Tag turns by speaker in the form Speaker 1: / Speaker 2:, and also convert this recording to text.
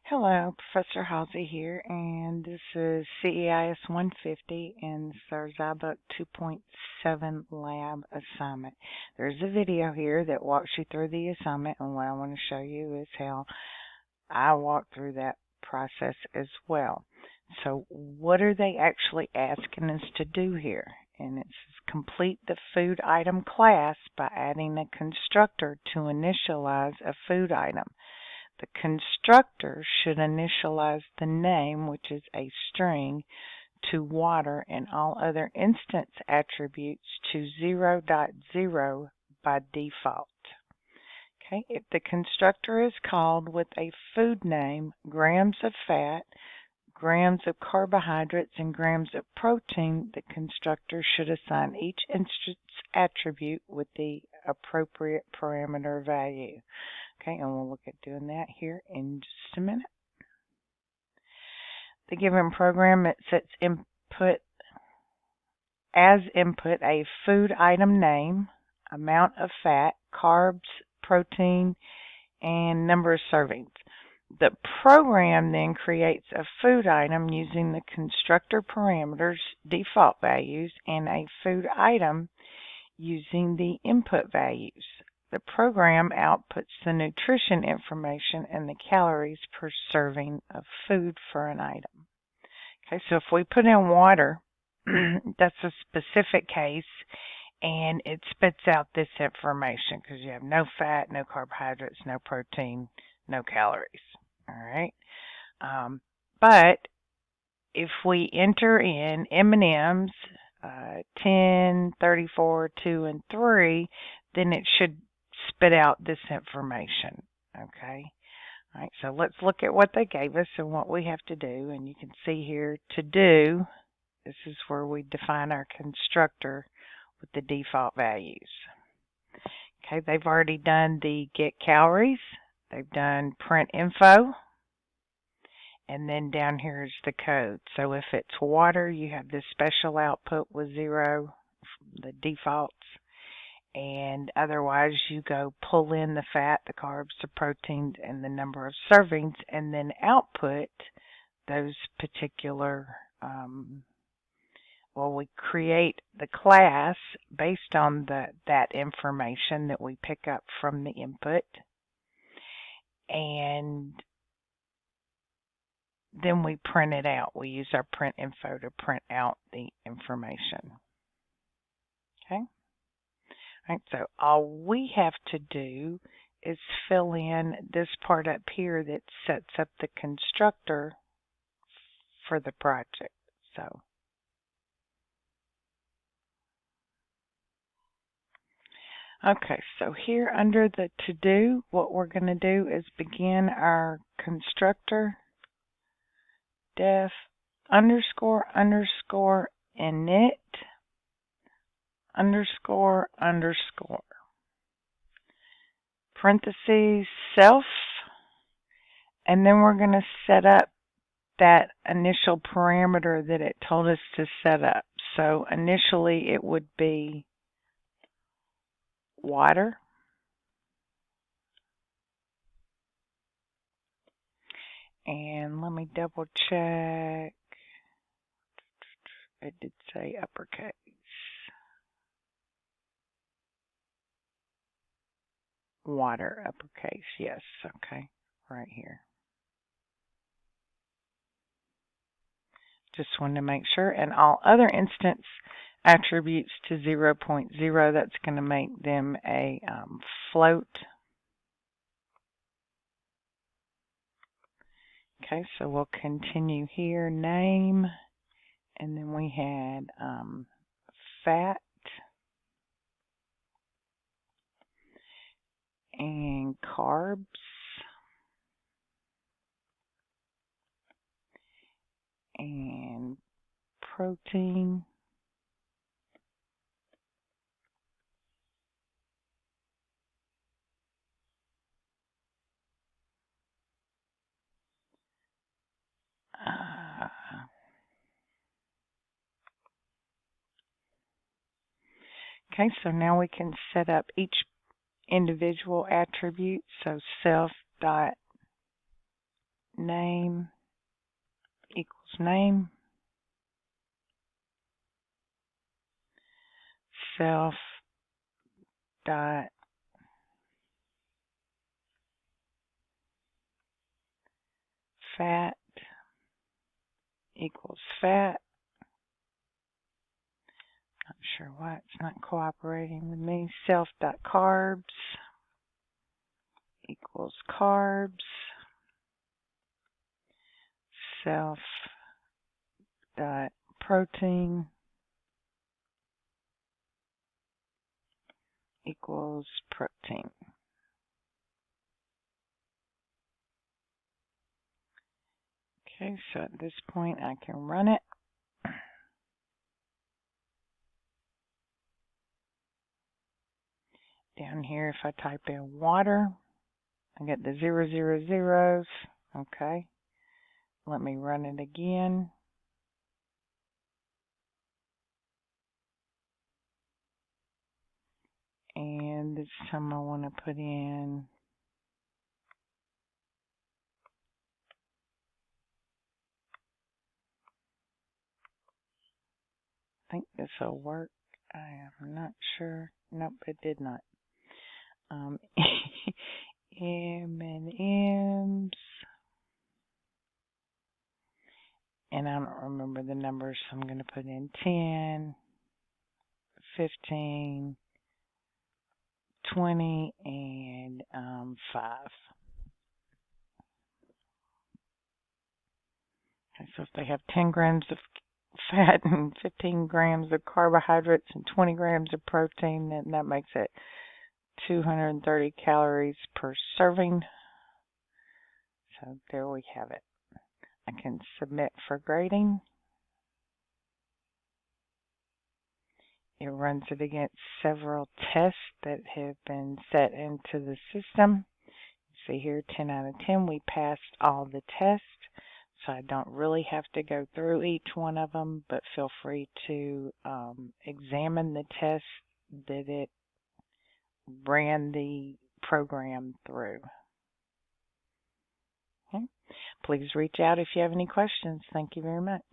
Speaker 1: Hello, Professor Halsey here, and this is CEIS150 and our Zybook 2.7 lab assignment. There's a video here that walks you through the assignment, and what I want to show you is how I walk through that process as well. So what are they actually asking us to do here? And it's complete the food item class by adding a constructor to initialize a food item. The constructor should initialize the name, which is a string, to water and all other instance attributes to 0.0 by default. Okay, if the constructor is called with a food name, grams of fat, grams of carbohydrates, and grams of protein, the constructor should assign each instance attribute with the appropriate parameter value. Okay, and we'll look at doing that here in just a minute. The given program, it sets input a food item name, amount of fat, carbs, protein, and number of servings. The program then creates a food item using the constructor parameters, default values, and a food item using the input values. The program outputs the nutrition information and the calories per serving of food for an item. Okay, so if we put in water, that's a specific case, and it spits out this information because you have no fat, no carbohydrates, no protein, no calories. All right, but if we enter in M&Ms, 10, 34, 2, and 3, then it should spit out this information. Okay. All right, so let's look at what they gave us and what we have to do. And you can see here to do, this is where we define our constructor with the default values. Okay, they've already done the get calories. They've done print info. And then down here is the code. So if it's water, you have this special output with 0, the defaults. And otherwise, you go pull in the fat, the carbs, the proteins, and the number of servings, and then output those particular, we create the class based on that information that we pick up from the input. And then we print it out. We use our print info to print out the information. Okay. All right, so all we have to do is fill in this part up here that sets up the constructor for the project. So okay, so here under the to do, what we're going to do is begin our constructor def underscore init underscore parentheses self, and then we're going to set up that initial parameter that it told us to set up. So initially it would be water, and let me double check. It did say uppercase. Water, uppercase, yes, okay, right here. Just wanted to make sure. And all other instance attributes to 0.0, that's going to make them a float. Okay, so we'll continue here, name, and then we had fat and carbs and protein okay, so now we can set up each individual attribute. So self dot name equals name. Self dot fat equals fat. Not sure why it's not cooperating with me. Self dot carbs equals carbs. Self dot protein equals protein. Okay, so at this point I can run it. Down here, if I type in water, I get the 000s. Okay, let me run it again. And this time I want to put in, I think this will work. I am not sure. Nope, it did not. M&Ms. And I don't remember the numbers, so I'm going to put in 10, 15, 20, and 5. Okay, so if they have 10 grams of fat and 15 grams of carbohydrates and 20 grams of protein, then that makes it 230 calories per serving. So there we have it. I can submit for grading. It runs it against several tests that have been set into the system. See here, 10 out of 10, we passed all the tests. So I don't really have to go through each one of them, but feel free to examine the tests that it ran the program through. Okay. Please reach out if you have any questions. Thank you very much.